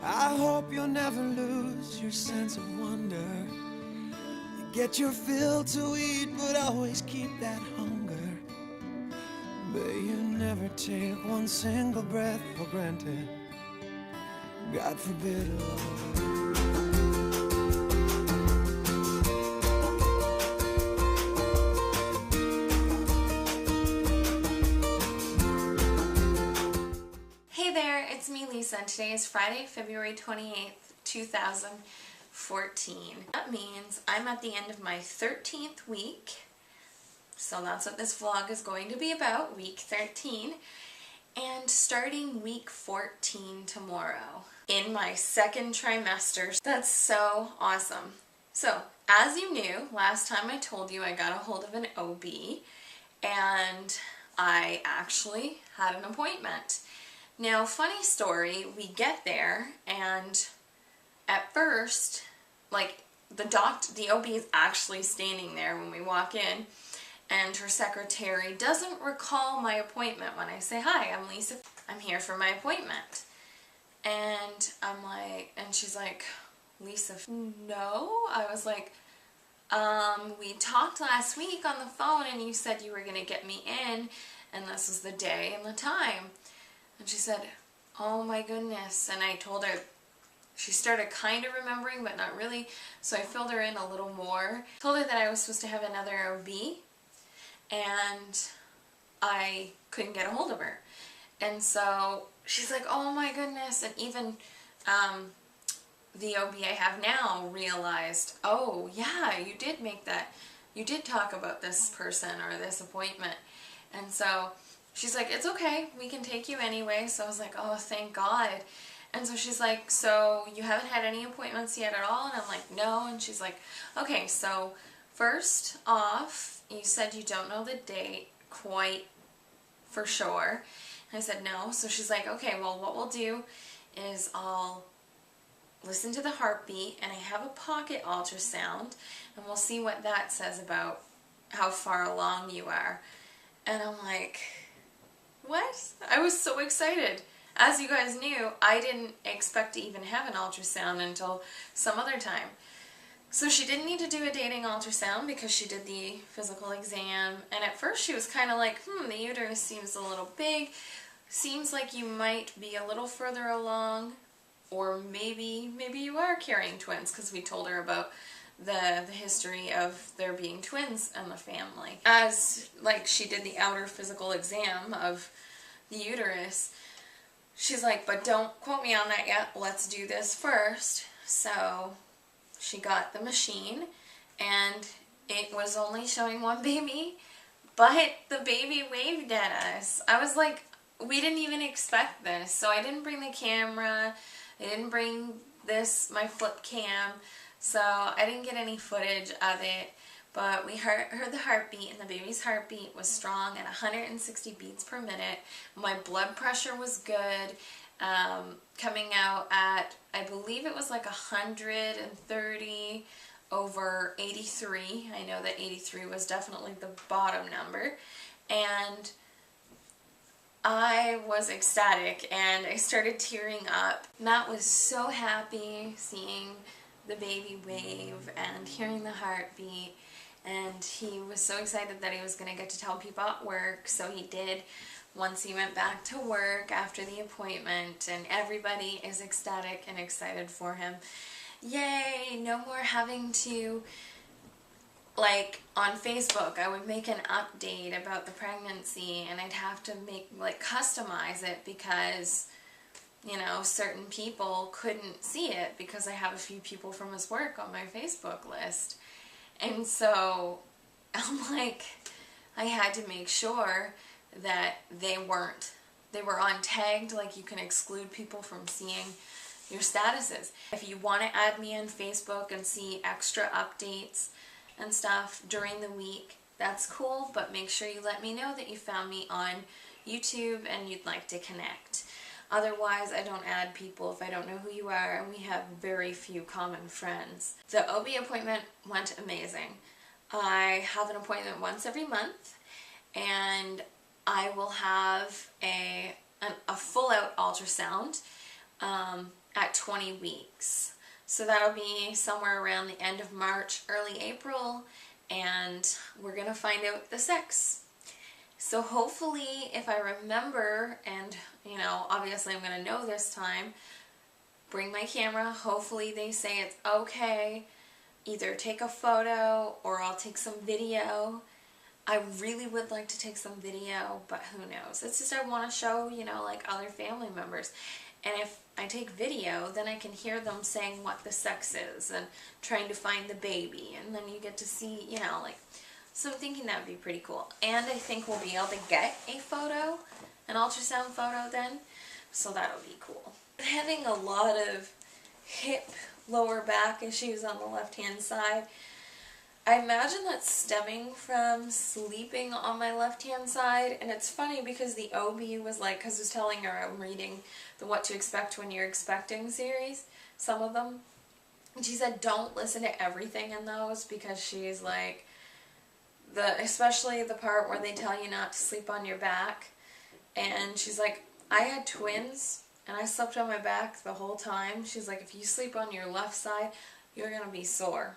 I hope you'll never lose your sense of wonder. You get your fill to eat, but always keep that hunger. But you never take one single breath for granted. God forbid, Lord. Hey there, it's me Lisa, and today is Friday, February 28th, 2014. That means I'm at the end of my 13th week, so that's what this vlog is going to be about, week 13, and starting week 14 tomorrow in my second trimester. That's so awesome. So, as you knew, last time I told you I got a hold of an OB, and I actually had an appointment. Now, funny story, we get there, and at first, like, the OB is actually standing there when we walk in, and her secretary doesn't recall my appointment when I say, "Hi, I'm Lisa, I'm here for my appointment." And I'm like, and she's like, "Lisa, no?" I was like, we talked last week on the phone, and you said you were going to get me in, and this was the day and the time." And she said, "Oh my goodness." And I told her, she started kind of remembering, but not really. So I filled her in a little more. Told her that I was supposed to have another OB, and I couldn't get a hold of her. And so she's like, "Oh my goodness." And even the OB I have now realized, "Oh yeah, you did make that, you did talk about this person or this appointment." And so she's like, "It's okay, we can take you anyway." So I was like, "Oh, thank God." And so she's like, "So you haven't had any appointments yet at all?" And I'm like, "No." And she's like, "Okay, so first off, you said you don't know the date quite for sure." And I said, "No." So she's like, "Okay, well, what we'll do is I'll listen to the heartbeat, and I have a pocket ultrasound, and we'll see what that says about how far along you are." And I'm like, what? I was so excited. As you guys knew, I didn't expect to even have an ultrasound until some other time. So she didn't need to do a dating ultrasound because she did the physical exam, and at first she was kind of like, the uterus seems a little big, seems like you might be a little further along, or maybe you are carrying twins, because we told her about the history of there being twins in the family. As, like, she did the outer physical exam of the uterus, she's like, "But don't quote me on that yet, let's do this first." So she got the machine, and it was only showing one baby, but the baby waved at us. I was like, we didn't even expect this. So I didn't bring the camera, I didn't bring my flip cam, so I didn't get any footage of it, but we heard the heartbeat, and the baby's heartbeat was strong at 160 beats per minute. My blood pressure was good, coming out at, I believe it was like 130 over 83. I know that 83 was definitely the bottom number, and I was ecstatic, and I started tearing up. Matt was so happy seeing the baby wave and hearing the heartbeat, and he was so excited that he was going to get to tell people at work, so he did once he went back to work after the appointment, and everybody is ecstatic and excited for him. Yay, no more having to, like, on Facebook, I would make an update about the pregnancy, and I'd have to customize it because, you know, certain people couldn't see it because I have a few people from his work on my Facebook list. And so I'm like, I had to make sure that they were untagged, like you can exclude people from seeing your statuses. If you want to add me on Facebook and see extra updates and stuff during the week, that's cool, but make sure you let me know that you found me on YouTube and you'd like to connect. Otherwise, I don't add people if I don't know who you are, and we have very few common friends. The OB appointment went amazing. I have an appointment once every month, and I will have a full-out ultrasound at 20 weeks. So that'll be somewhere around the end of March, early April, and we're gonna find out the sex. So hopefully, if I remember, and you know, obviously I'm gonna know this time, bring my camera. Hopefully they say it's okay. Either take a photo or I'll take some video. I really would like to take some video, but who knows? It's just I want to show, you know, like other family members. And if I take video, then I can hear them saying what the sex is and trying to find the baby. And then you get to see, you know, like, so I'm thinking that would be pretty cool. And I think we'll be able to get a photo, an ultrasound photo then. So that'll be cool. I'm having a lot of hip, lower back issues on the left-hand side. I imagine that's stemming from sleeping on my left-hand side, and it's funny because the OB was like, because I was telling her I'm reading the What to Expect When You're Expecting series, some of them, and she said don't listen to everything in those because she's like, especially the part where they tell you not to sleep on your back, and she's like, I had twins, and I slept on my back the whole time. She's like, if you sleep on your left side, you're going to be sore.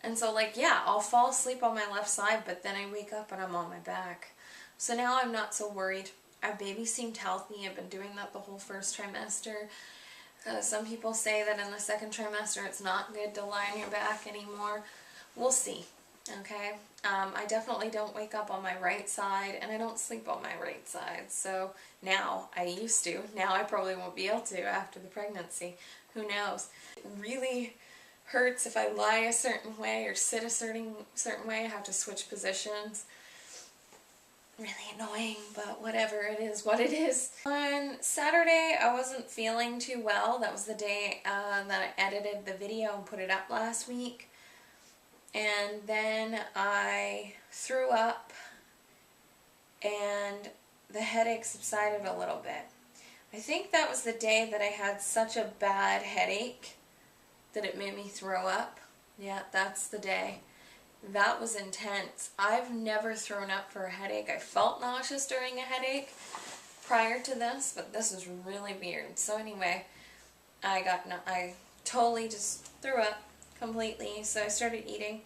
And so, like, yeah, I'll fall asleep on my left side, but then I wake up and I'm on my back. So now I'm not so worried. Our baby seemed healthy. I've been doing that the whole first trimester. Some people say that in the second trimester it's not good to lie on your back anymore. We'll see, okay? I definitely don't wake up on my right side, and I don't sleep on my right side. So now, I used to. Now I probably won't be able to after the pregnancy. Who knows? It really hurts if I lie a certain way or sit a certain way. I have to switch positions. Really annoying, but whatever, it is what it is. On Saturday, I wasn't feeling too well. That was the day that I edited the video and put it up last week. And then I threw up and the headache subsided a little bit. I think that was the day that I had such a bad headache that it made me throw up. Yeah, that's the day. That was intense. I've never thrown up for a headache. I felt nauseous during a headache prior to this, but this was really weird. So anyway, I totally just threw up completely. So I started eating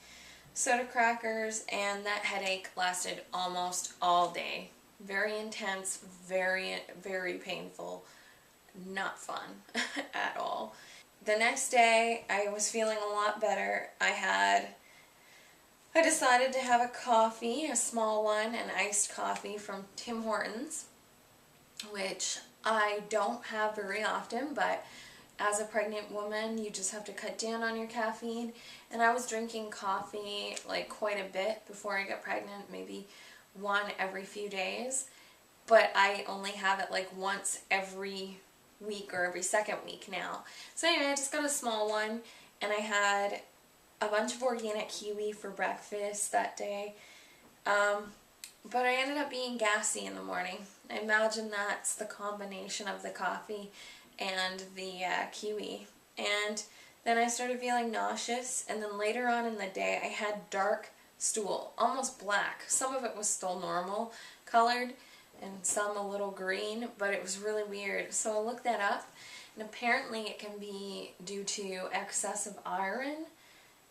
soda crackers, and that headache lasted almost all day. Very intense, very, very painful. Not fun at all. The next day, I was feeling a lot better. I decided to have a coffee, a small one, an iced coffee from Tim Hortons, which I don't have very often, but as a pregnant woman, you just have to cut down on your caffeine. And I was drinking coffee like quite a bit before I got pregnant, maybe one every few days, but I only have it like once every week or every second week now. So anyway, I just got a small one, and I had a bunch of organic kiwi for breakfast that day, but I ended up being gassy in the morning. I imagine that's the combination of the coffee and the kiwi. And then I started feeling nauseous, and then later on in the day I had dark stool, almost black. Some of it was still normal colored and some a little green, but it was really weird. So I looked that up, and apparently it can be due to excessive iron.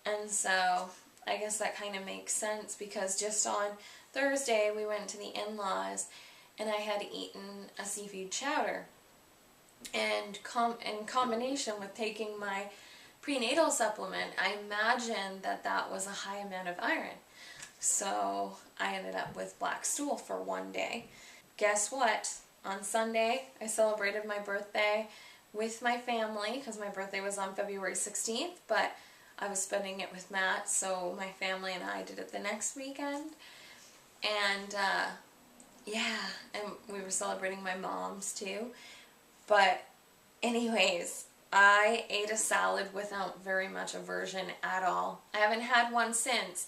And so I guess that kind of makes sense, because just on Thursday we went to the in-laws and I had eaten a seafood chowder. And in combination with taking my prenatal supplement, I imagined that that was a high amount of iron. So I ended up with black stool for one day. Guess what? On Sunday, I celebrated my birthday with my family, because my birthday was on February 16th, but I was spending it with Matt, so my family and I did it the next weekend. And yeah, and we were celebrating my mom's too. But anyways, I ate a salad without very much aversion at all. I haven't had one since,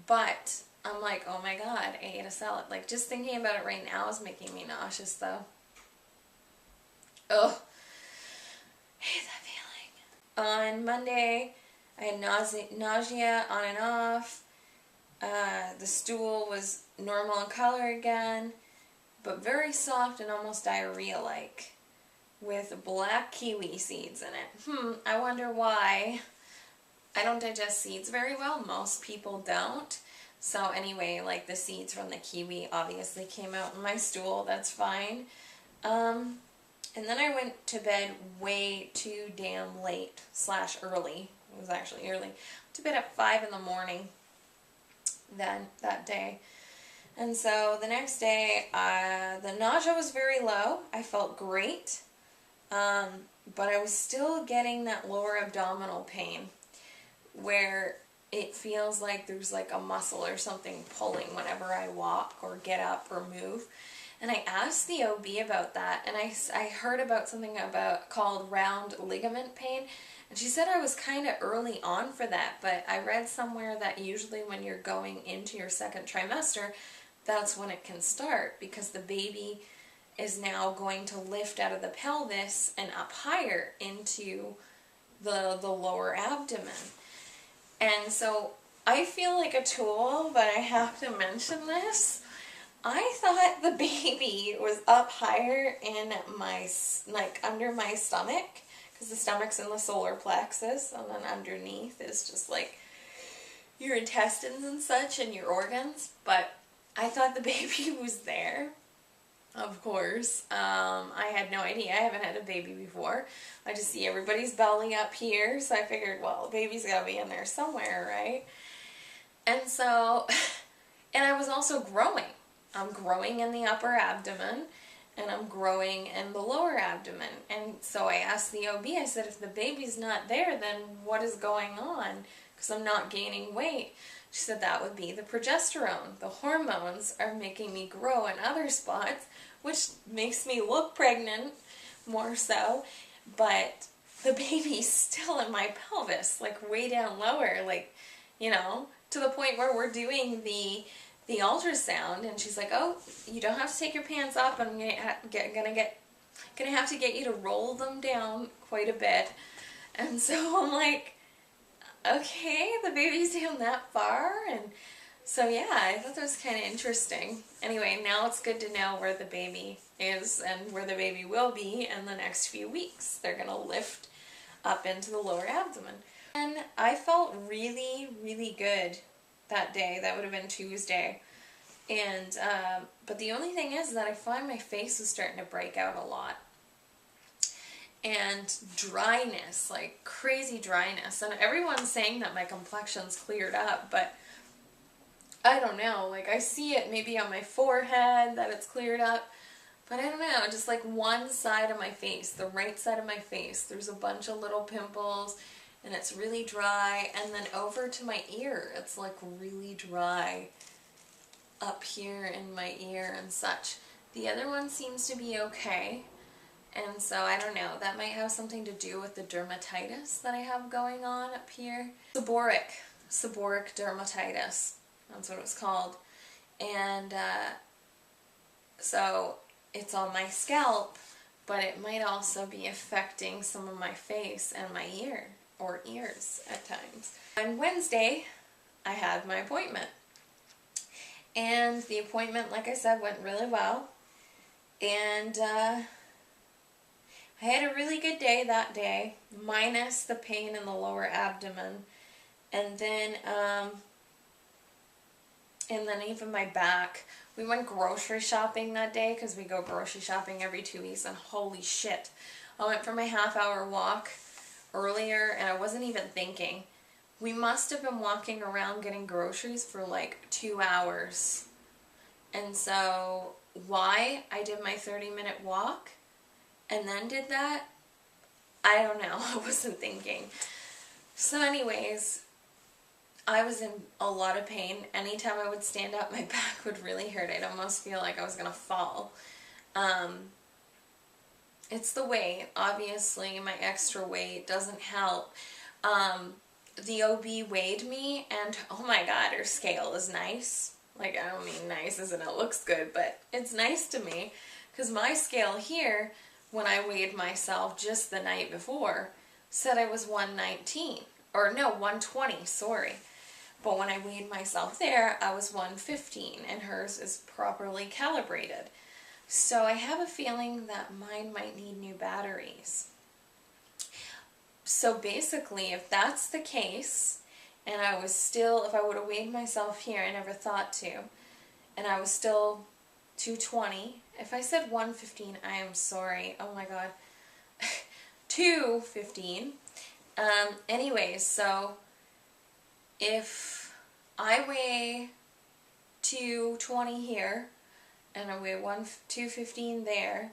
but I'm like, oh my god, I ate a salad. Like, just thinking about it right now is making me nauseous, though. Ugh. I hate that feeling. On Monday, I had nausea on and off. The stool was normal in color again, but very soft and almost diarrhea-like, with black kiwi seeds in it. I wonder why. I don't digest seeds very well. Most people don't. So anyway, like the seeds from the kiwi obviously came out in my stool. That's fine. And then I went to bed way too damn late / early. It was actually early. To bed at 5 in the morning that day. And so the next day, the nausea was very low. I felt great. But I was still getting that lower abdominal pain where it feels like there's like a muscle or something pulling whenever I walk or get up or move. And I asked the OB about that, and I heard about something called round ligament pain, and she said I was kind of early on for that, but I read somewhere that usually when you're going into your second trimester, that's when it can start, because the baby is now going to lift out of the pelvis and up higher into the lower abdomen. And so I feel like a tool, but I have to mention this. I thought the baby was up higher in my, like under my stomach, because the stomach's in the solar plexus, and then underneath is just like your intestines and such and your organs. But I thought the baby was there, of course. I had no idea. I haven't had a baby before. I just see everybody's belly up here, so I figured, well, the baby's got to be in there somewhere, right? And so, and I was also growing. I'm growing in the upper abdomen, and I'm growing in the lower abdomen. And so I asked the OB, I said, if the baby's not there, then what is going on? Because I'm not gaining weight. She said that would be the progesterone. The hormones are making me grow in other spots, which makes me look pregnant more so. But the baby's still in my pelvis, like way down lower, like, you know, to the point where we're doing the ultrasound, and she's like, oh, you don't have to take your pants off, I'm gonna have to get you to roll them down quite a bit. And so I'm like, okay, the baby's down that far. And so yeah, I thought that was kind of interesting. Anyway, now it's good to know where the baby is and where the baby will be in the next few weeks. They're gonna lift up into the lower abdomen. And I felt really, really good that day. That would have been Tuesday. And but the only thing is that I find my face is starting to break out a lot, and dryness, like crazy dryness. And everyone's saying that my complexion's cleared up, but I don't know, like I see it maybe on my forehead that it's cleared up, but I don't know, just like one side of my face, the right side of my face, there's a bunch of little pimples, and it's really dry. And then over to my ear, it's like really dry up here in my ear and such. The other one seems to be okay, and so I don't know, that might have something to do with the dermatitis that I have going on up here. Seborrheic dermatitis, that's what it's called. And so it's on my scalp, but it might also be affecting some of my face and my ear, or ears at times. On Wednesday, I had my appointment. And the appointment, like I said, went really well. And I had a really good day that day, minus the pain in the lower abdomen. And then even my back. We went grocery shopping that day, because we go grocery shopping every 2 weeks, and holy shit. I went for my half-hour walk earlier, and I wasn't even thinking. We must have been walking around getting groceries for like 2 hours. And so why I did my 30-minute walk and then did that, I don't know. I wasn't thinking. So anyways, I was in a lot of pain. Anytime I would stand up, my back would really hurt. I'd almost feel like I was going to fall. It's the weight. Obviously, my extra weight doesn't help. The OB weighed me, and oh my god, her scale is nice. Like, I don't mean nice as in it looks good, but it's nice to me, because my scale here, when I weighed myself just the night before, said I was 119, or no, 120, sorry. But when I weighed myself there, I was 115, and hers is properly calibrated. So I have a feeling that mine might need new batteries. So basically, if that's the case, and I was still, if I would have weighed myself here, I never thought to, and I was still 220, if I said 115, I am sorry, oh my god, 215. Anyways, so if I weigh 220 here, and I weigh 215 there,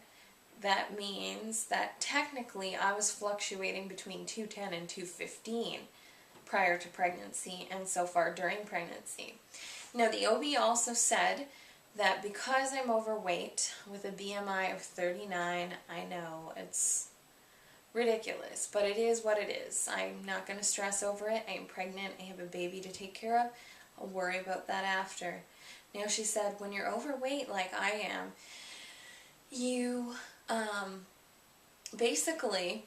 that means that technically I was fluctuating between 210 and 215 prior to pregnancy and so far during pregnancy. Now the OB also said that because I'm overweight with a BMI of 39, I know it's ridiculous, but it is what it is. I'm not going to stress over it. I'm pregnant. I have a baby to take care of. I'll worry about that after. Now she said, when you're overweight like I am, you basically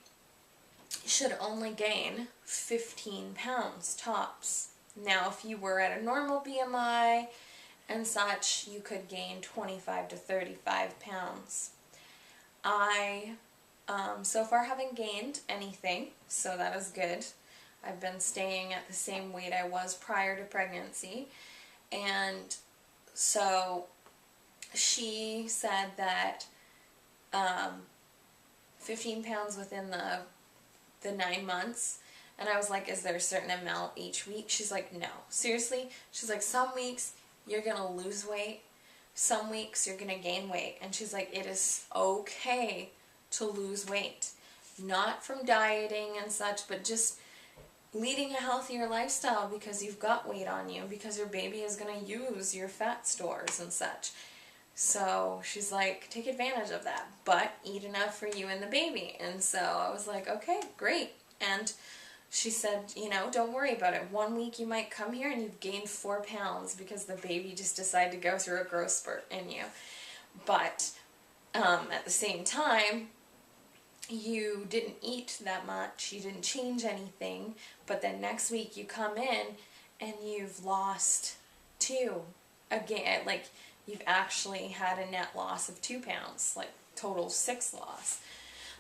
should only gain 15 pounds tops. Now if you were at a normal BMI and such, you could gain 25 to 35 pounds. I so far haven't gained anything, so that is good. I've been staying at the same weight I was prior to pregnancy, and so she said that 15 pounds within the 9 months, and I was like, is there a certain amount each week? She's like, no. Seriously? She's like, some weeks you're going to lose weight, some weeks you're going to gain weight, and she's like, it is okay to lose weight. Not from dieting and such, but just leading a healthier lifestyle because you've got weight on you, because your baby is going to use your fat stores and such. So she's like, take advantage of that, but eat enough for you and the baby. And so I was like, okay, great. And she said, you know, don't worry about it. 1 week you might come here and you've gained 4 pounds because the baby just decided to go through a growth spurt in you. But at the same time, you didn't eat that much, you didn't change anything, but then next week you come in and you've lost 2 again, like you've actually had a net loss of 2 pounds, like total 6 loss.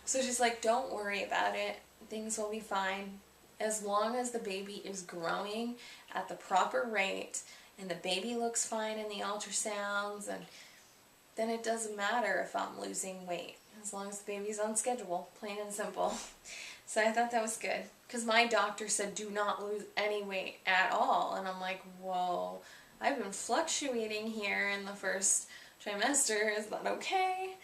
So she's like, don't worry about it, things will be fine as long as the baby is growing at the proper rate and the baby looks fine in the ultrasounds, and then it doesn't matter if I'm losing weight, as long as the baby's on schedule, plain and simple. So I thought that was good, because my doctor said do not lose any weight at all, and I'm like, whoa, I've been fluctuating here in the first trimester, is that okay?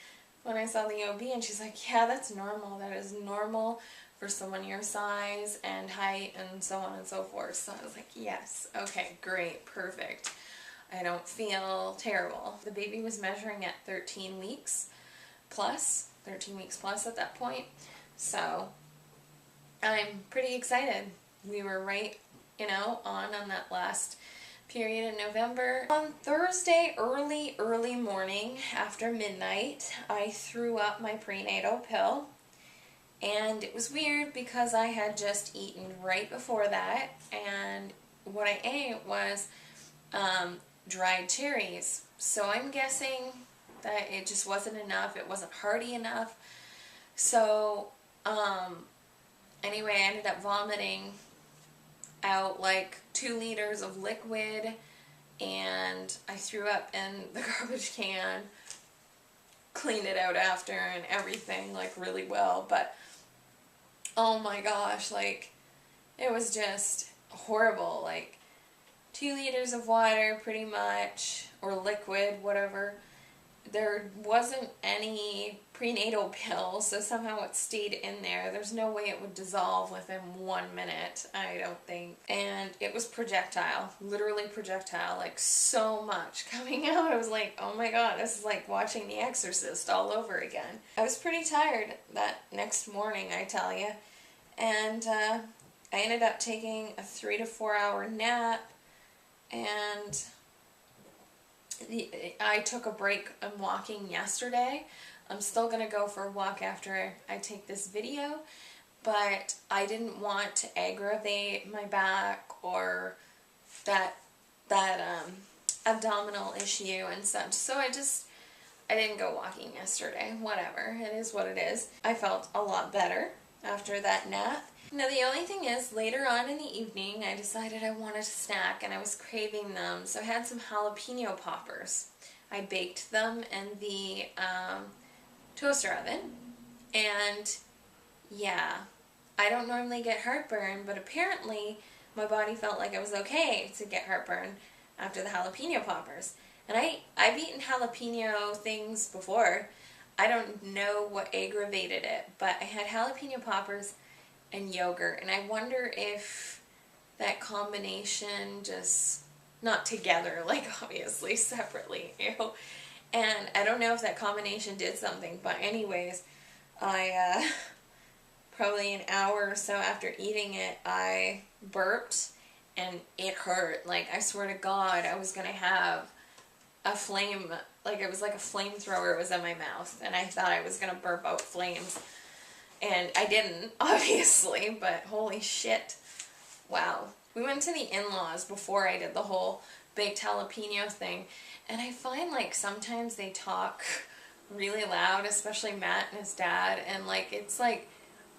When I saw the OB, and she's like, yeah, that's normal, that is normal for someone your size and height and so on and so forth. So I was like, yes, okay, great, perfect. I don't feel terrible. The baby was measuring at 13 weeks plus at that point. So I'm pretty excited. We were right, you know, on that last period in November. On Thursday, early morning after midnight, I threw up my prenatal pill. And it was weird because I had just eaten right before that, and what I ate was dried cherries. So I'm guessing that it just wasn't enough, it wasn't hearty enough. So anyway, I ended up vomiting out like 2 liters of liquid, and I threw up in the garbage can, cleaned it out after and everything, like really well, but oh my gosh, like it was just horrible. Like 2 liters of water pretty much, or liquid, whatever. There wasn't any prenatal pill, so somehow it stayed in there. There's no way it would dissolve within 1 minute, I don't think. And it was projectile, literally projectile, like so much coming out. I was like, oh my god, this is like watching The Exorcist all over again. I was pretty tired that next morning, I tell you. And I ended up taking a 3 to 4 hour nap, and I took a break on walking yesterday. I'm still going to go for a walk after I take this video, but I didn't want to aggravate my back or that abdominal issue and such. So I I didn't go walking yesterday. Whatever. It is what it is. I felt a lot better after that nap. Now the only thing is, later on in the evening, I decided I wanted a snack and I was craving them. So I had some jalapeno poppers. I baked them in the toaster oven. And yeah, I don't normally get heartburn, but apparently my body felt like it was okay to get heartburn after the jalapeno poppers. And I've eaten jalapeno things before. I don't know what aggravated it, but I had jalapeno poppers and yogurt, and I wonder if that combination just, not together, like obviously separately, ew. And I don't know if that combination did something, but anyways, I probably an hour or so after eating it, I burped and it hurt. Like, I swear to God, I was gonna have a flame, like it was like a flamethrower was in my mouth, and I thought I was gonna burp out flames. And I didn't, obviously, but holy shit. Wow. We went to the in-laws before I did the whole baked jalapeno thing, and I find like sometimes they talk really loud, especially Matt and his dad, and like it's like,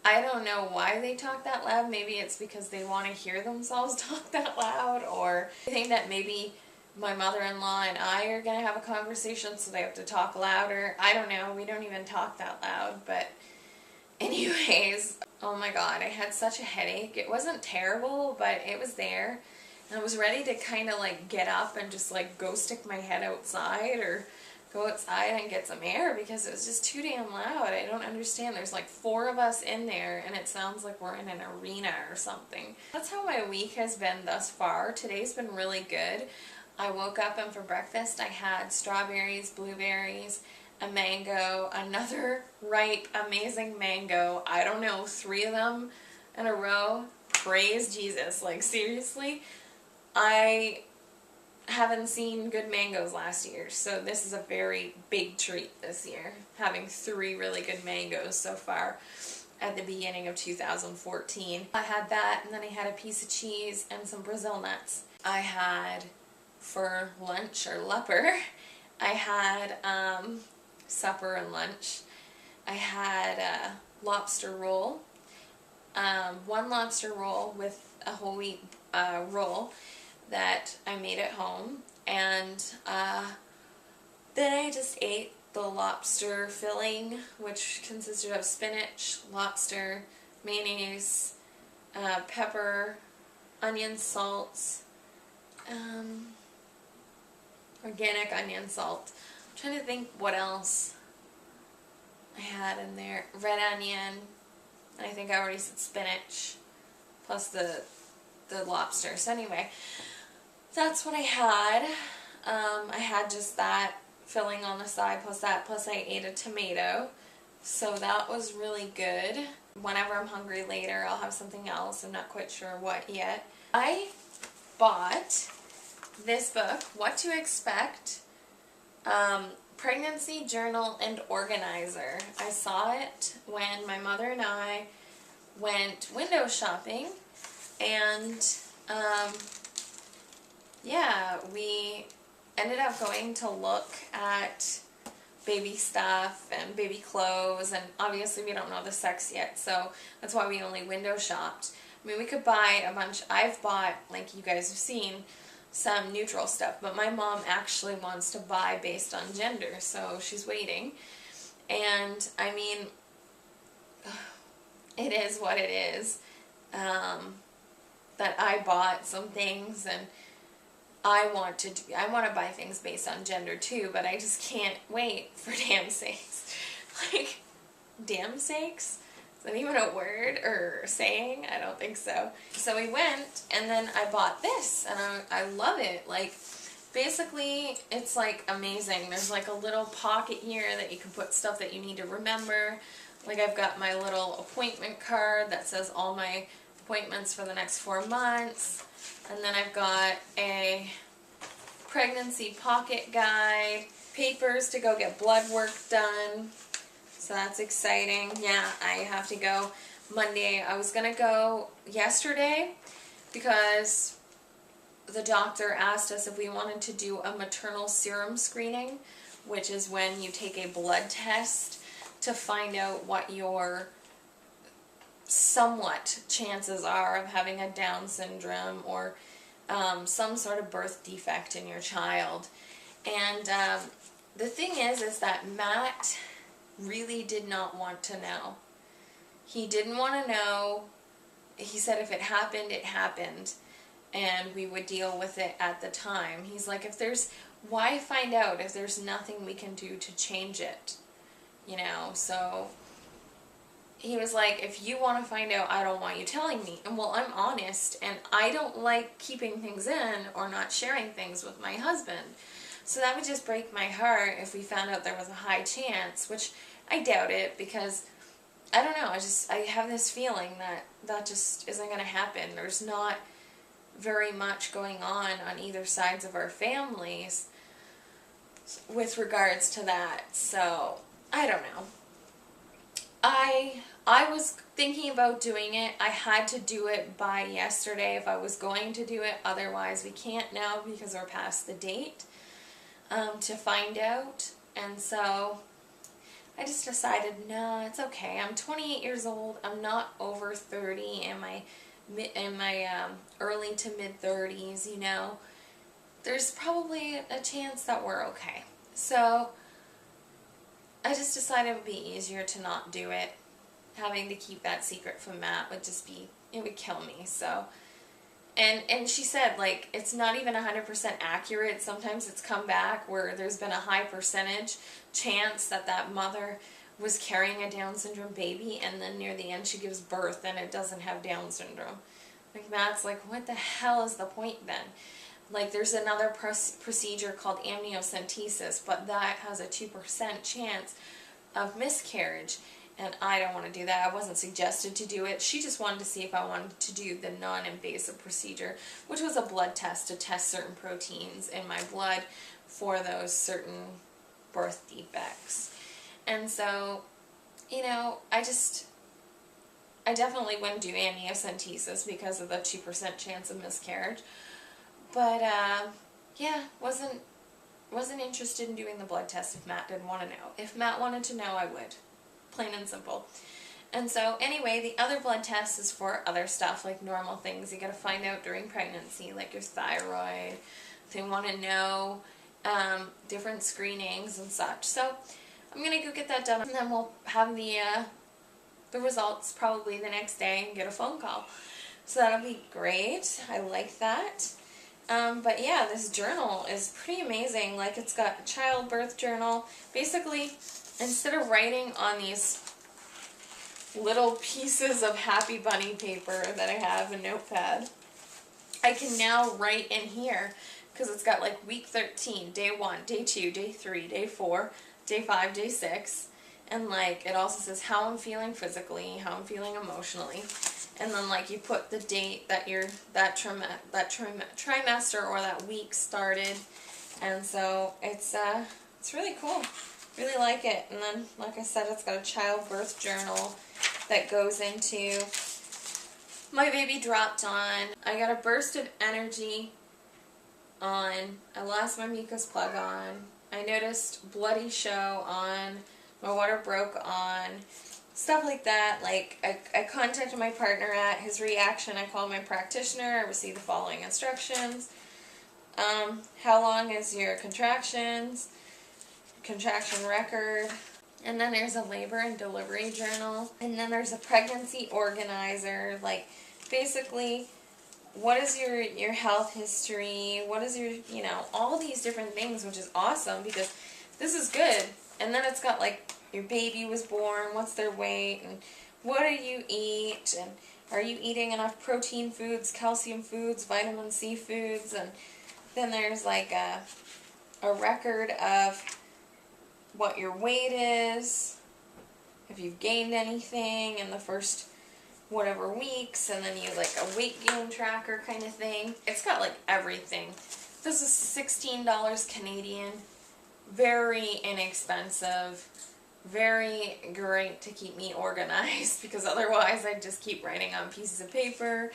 I don't know why they talk that loud. Maybe it's because they want to hear themselves talk that loud, or I think that maybe my mother-in-law and I are going to have a conversation, so they have to talk louder. I don't know. We don't even talk that loud, but anyways, oh my God, I had such a headache. It wasn't terrible, but it was there. And I was ready to kind of like get up and just like go stick my head outside or go outside and get some air because it was just too damn loud. I don't understand. There's like 4 of us in there and it sounds like we're in an arena or something. That's how my week has been thus far. Today's been really good. I woke up and for breakfast I had strawberries, blueberries, a mango, another ripe, amazing mango. I don't know, 3 of them in a row. Praise Jesus. Like, seriously, I haven't seen good mangoes last year, so this is a very big treat this year, having 3 really good mangoes so far at the beginning of 2014. I had that, and then I had a piece of cheese and some Brazil nuts. I had, for lunch, or supper, I had supper and lunch. I had a lobster roll, 1 lobster roll with a whole wheat roll that I made at home, and then I just ate the lobster filling, which consisted of spinach, lobster, mayonnaise, pepper, onion, salt, organic onion salt. I'm trying to think what else I had in there. Red onion, and I think I already said spinach, plus the lobster. So anyway, that's what I had. I had just that filling on the side, plus that, plus I ate a tomato. So that was really good. Whenever I'm hungry later, I'll have something else. I'm not quite sure what yet. I bought this book, What to Expect, Pregnancy Journal and Organizer. I saw it when my mother and I went window shopping, and yeah, we ended up going to look at baby stuff and baby clothes, and obviously we don't know the sex yet, so that's why we only window shopped. I mean, we could buy a bunch. I've bought, like you guys have seen, some neutral stuff, but my mom actually wants to buy based on gender, so she's waiting. And I mean, it is what it is. That I bought some things, and I want to buy things based on gender too, but I just can't wait for damn sakes. Like, damn sakes? Is that even a word or saying? I don't think so. So we went, and then I bought this, and I love it. Like, basically, it's like amazing. There's like a little pocket here that you can put stuff that you need to remember. Like, I've got my little appointment card that says all my appointments for the next 4 months. And then I've got a pregnancy pocket guide, papers to go get blood work done. So that's exciting. Yeah, I have to go Monday. I was going to go yesterday because the doctor asked us if we wanted to do a maternal serum screening, which is when you take a blood test to find out what your somewhat chances are of having a Down syndrome or some sort of birth defect in your child. And the thing is that Matt really did not want to know. He didn't want to know. He said if it happened, it happened, and we would deal with it at the time. He's like, why find out if there's nothing we can do to change it? You know, so he was like, if you want to find out, I don't want you telling me. And well, I'm honest, and I don't like keeping things in or not sharing things with my husband. So that would just break my heart if we found out there was a high chance, which I doubt it, because I don't know, I have this feeling that just isn't going to happen. There's not very much going on either sides of our families with regards to that. So I don't know. I was thinking about doing it. I had to do it by yesterday if I was going to do it. Otherwise, we can't now because we're past the date to find out. And so I just decided, no, it's okay. I'm 28 years old. I'm not over 30 in my early to mid 30s, you know. There's probably a chance that we're okay. So I just decided it would be easier to not do it. Having to keep that secret from Matt would just be, it would kill me. So, and she said, like, it's not even 100% accurate. Sometimes it's come back where there's been a high percentage chance that mother was carrying a Down syndrome baby, and then near the end she gives birth and it doesn't have Down syndrome. Like, Matt's like, what the hell is the point then? Like, there's another procedure called amniocentesis, but that has a 2% chance of miscarriage. And I don't want to do that. I wasn't suggested to do it. She just wanted to see if I wanted to do the non-invasive procedure, which was a blood test to test certain proteins in my blood for those certain birth defects. And so, you know, I definitely wouldn't do amniocentesis because of the 2% chance of miscarriage. But, yeah, wasn't interested in doing the blood test if Matt didn't want to know. If Matt wanted to know, I would. Plain and simple. And so, anyway, the other blood test is for other stuff, like normal things you gotta find out during pregnancy, like your thyroid. They want to know different screenings and such. So, I'm gonna go get that done, and then we'll have the results probably the next day and get a phone call. So that'll be great. I like that. But yeah, this journal is pretty amazing. Like, it's got a childbirth journal. Basically, instead of writing on these little pieces of Happy Bunny paper that I have, a notepad, I can now write in here, because it's got like week 13, day 1, day 2, day 3, day 4, day 5, day 6, and like it also says how I'm feeling physically, how I'm feeling emotionally, and then like you put the date that that trimester or that week started, and so it's really cool. Really like it. And then, like I said, it's got a childbirth journal that goes into my baby dropped on. I got a burst of energy on. I lost my mucus plug on. I noticed bloody show on. My water broke on. Stuff like that. Like, I contacted my partner at his reaction. I called my practitioner. I received the following instructions. How long is your contractions? Contraction record, and then there's a labor and delivery journal, and then there's a pregnancy organizer. Like, basically, what is your health history, what is your, you know, all these different things, which is awesome because this is good. And then it's got like your baby was born, what's their weight, and what do you eat, and are you eating enough protein foods, calcium foods, vitamin C foods, and then there's like a record of what your weight is, if you've gained anything in the first whatever weeks, and then you like a weight gain tracker kind of thing. It's got like everything. This is $16 Canadian. Very inexpensive. Very great to keep me organized because otherwise I'd just keep writing on pieces of paper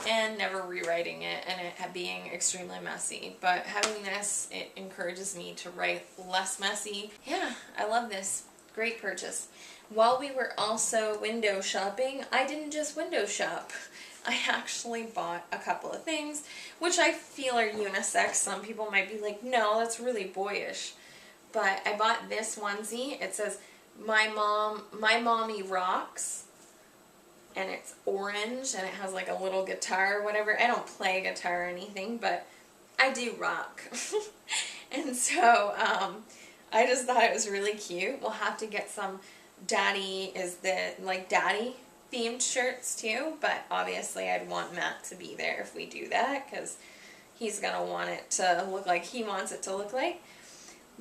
and never rewriting it and it being extremely messy. But having this, it encourages me to write less messy. Yeah, I love this. Great purchase. While we were also window shopping, I didn't just window shop. I actually bought a couple of things, which I feel are unisex. Some people might be like, no, that's really boyish. But I bought this onesie. It says, my mommy rocks. And it's orange, and it has like a little guitar or whatever. I don't play guitar or anything, but I do rock. And so, I just thought it was really cute. We'll have to get some daddy themed shirts too, but obviously I'd want Matt to be there if we do that, because he's gonna want it to look like he wants it to look like.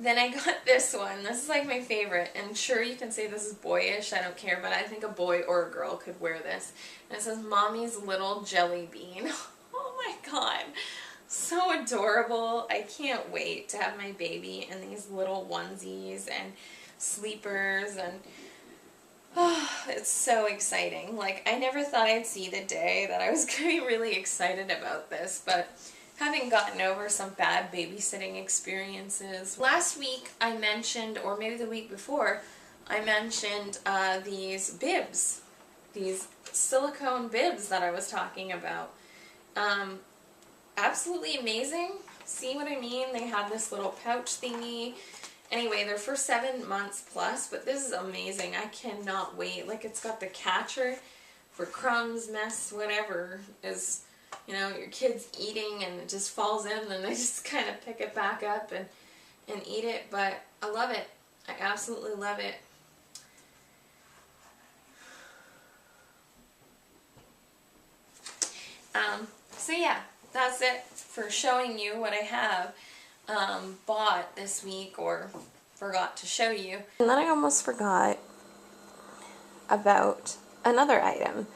Then I got this one. This is like my favorite, and sure, you can say this is boyish, I don't care, but I think a boy or a girl could wear this. And it says, Mommy's Little Jelly Bean. Oh my god. So adorable. I can't wait to have my baby in these little onesies and sleepers, and oh, it's so exciting. Like, I never thought I'd see the day that I was going to be really excited about this, but having gotten over some bad babysitting experiences. Last week I mentioned, or maybe the week before, I mentioned these bibs, these silicone bibs that I was talking about. Absolutely amazing. See what I mean? They have this little pouch thingy. Anyway, they're for 7 months plus, but this is amazing. I cannot wait. Like, it's got the catcher for crumbs, mess, whatever is, you know, your kid's eating and it just falls in, and they just kind of pick it back up and eat it. But I love it. I absolutely love it. So yeah, that's it for showing you what I have bought this week, or forgot to show you. And then I almost forgot about another item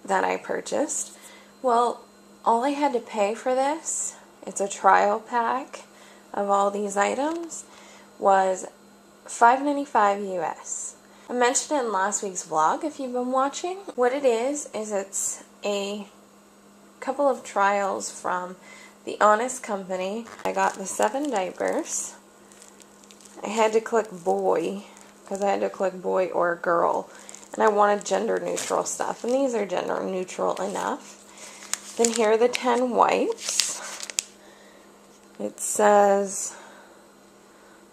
that I purchased. Well, all I had to pay for this, it's a trial pack of all these items, was $5.95 US. I mentioned it in last week's vlog if you've been watching. What it is it's a couple of trials from the Honest Company. I got the 7 diapers. I had to click boy, because I had to click boy or girl, and I wanted gender neutral stuff, and these are gender neutral enough. Then here are the 10 wipes. It says,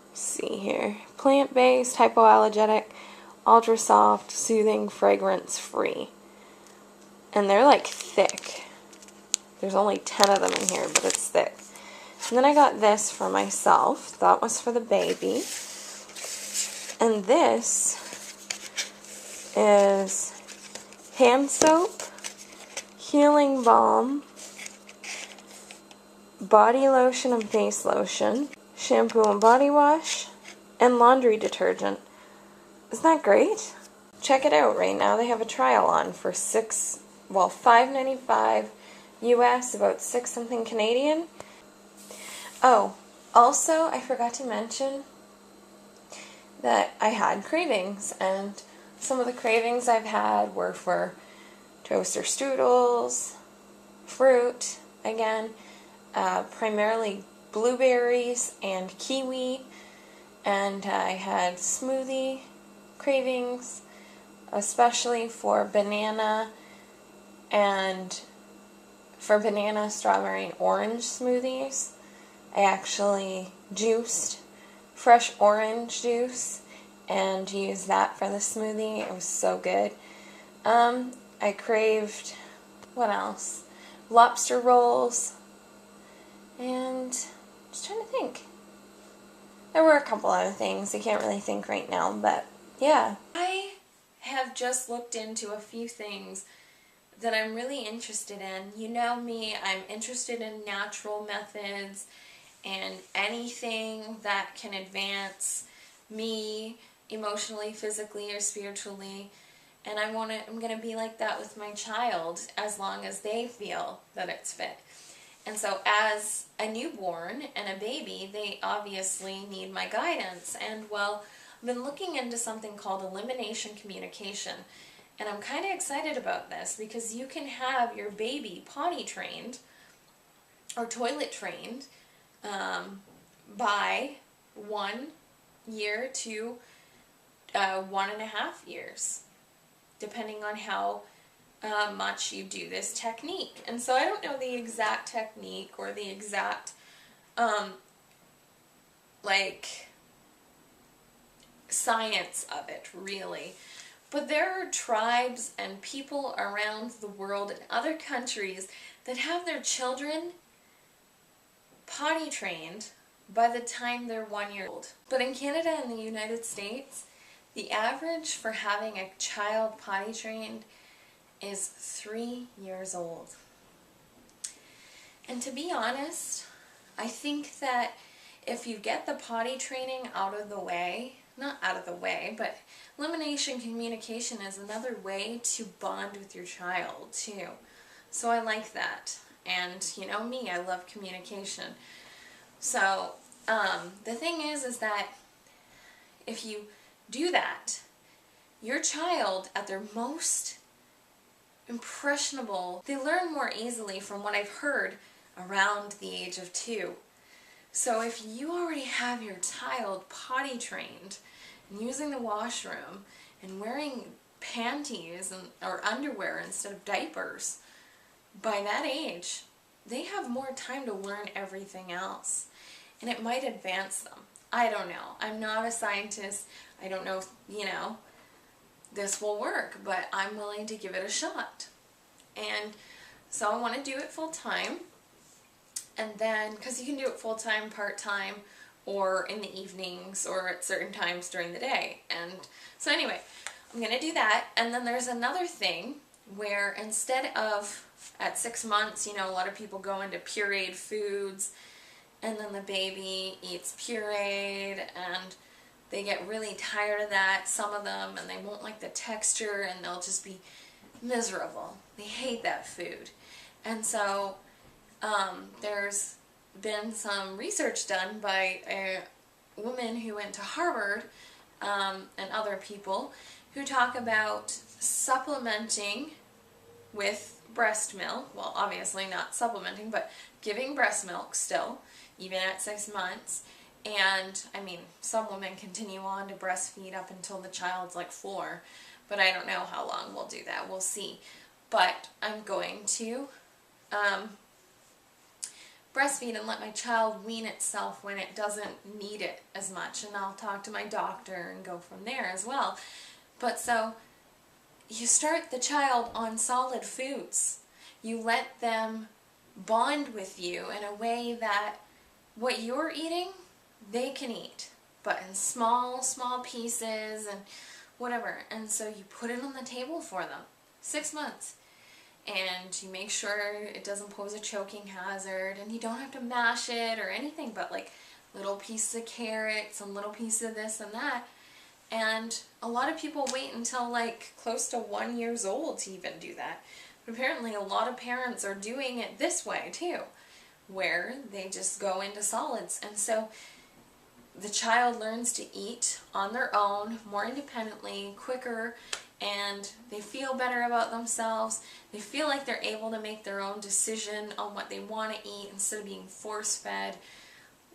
let's see here, plant-based, hypoallergenic, ultra soft, soothing, fragrance free. And they're like thick. There's only 10 of them in here, but it's thick. And then I got this for myself. That was for the baby. And this is hand soap, healing balm, body lotion and face lotion, shampoo and body wash, and laundry detergent. Isn't that great? Check it out right now. They have a trial on for $5.95 US, about 6 something Canadian. Oh, also I forgot to mention that I had cravings, and some of the cravings I've had were for toaster strudels, fruit, again, primarily blueberries and kiwi, and I had smoothie cravings, especially for banana, strawberry, and orange smoothies. I actually juiced fresh orange juice and used that for the smoothie. It was so good. I craved, what else? Lobster rolls, and just trying to think. There were a couple other things. I can't really think right now, but yeah. I have just looked into a few things that I'm really interested in. You know me, I'm interested in natural methods and anything that can advance me emotionally, physically, or spiritually. And I'm going to be like that with my child as long as they feel that it's fit. And so as a newborn and a baby, they obviously need my guidance. And well, I've been looking into something called elimination communication. And I'm kind of excited about this because you can have your baby potty trained or toilet trained by 1 year to 1.5 years, depending on how much you do this technique. And so I don't know the exact technique or the exact like science of it, really. But there are tribes and people around the world and other countries that have their children potty trained by the time they're 1 year old. But in Canada and the United States, the average for having a child potty trained is 3 years old. And to be honest, I think that if you get the potty training out of the way, not out of the way, but elimination communication is another way to bond with your child too. So I like that. And you know me, I love communication. So the thing is that if you do that, your child at their most impressionable, they learn more easily from what I've heard around the age of 2. So if you already have your child potty trained and using the washroom and wearing panties or underwear instead of diapers, by that age, they have more time to learn everything else. And it might advance them. I don't know. I'm not a scientist. I don't know if, this will work, but I'm willing to give it a shot. And so I want to do it full time. And then, because you can do it full time, part time, or in the evenings, or at certain times during the day. And so anyway, I'm going to do that. And then there's another thing where instead of at 6 months, a lot of people go into pureed foods, and then the baby eats pureed, and they get really tired of that, some of them, and they won't like the texture, and they'll just be miserable. They hate that food. And so there's been some research done by a woman who went to Harvard and other people who talk about supplementing with breast milk. Well, obviously not supplementing, but giving breast milk still, even at 6 months. And, I mean, some women continue on to breastfeed up until the child's like 4, but I don't know how long we'll do that. We'll see. But I'm going to breastfeed and let my child wean itself when it doesn't need it as much. And I'll talk to my doctor and go from there as well. But so, you start the child on solid foods. You let them bond with you in a way that what you're eating, they can eat, but in small pieces and whatever. And so you put it on the table for them, 6 months. And you make sure it doesn't pose a choking hazard, and you don't have to mash it or anything, but like little pieces of carrots and little pieces of this and that. And a lot of people wait until like close to 1 year old to even do that. But apparently a lot of parents are doing it this way too, where they just go into solids. And so the child learns to eat on their own, more independently, quicker, and they feel better about themselves. They feel like they're able to make their own decision on what they want to eat instead of being force-fed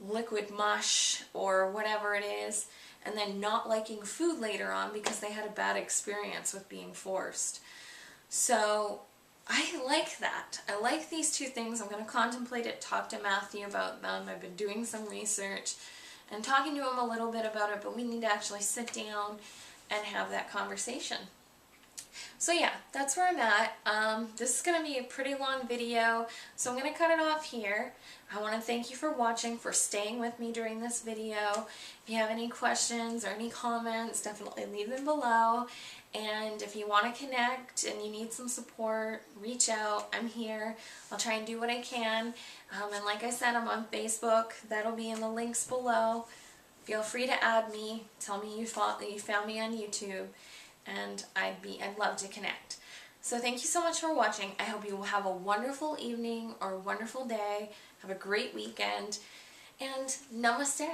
liquid mush or whatever it is, and then not liking food later on because they had a bad experience with being forced. So I like that. I like these two things. I'm going to contemplate it, talk to Matthew about them. I've been doing some research and talking to him a little bit about it, but we need to actually sit down and have that conversation. So yeah, that's where I'm at. This is going to be a pretty long video, so I'm going to cut it off here. I want to thank you for watching, for staying with me during this video. If you have any questions or any comments, definitely leave them below. And if you want to connect and you need some support, reach out. I'm here. I'll try and do what I can. And like I said, I'm on Facebook. That'll be in the links below. Feel free to add me. Tell me you found me on YouTube, and I'd love to connect. So thank you so much for watching. I hope you will have a wonderful evening or wonderful day. Have a great weekend, and namaste.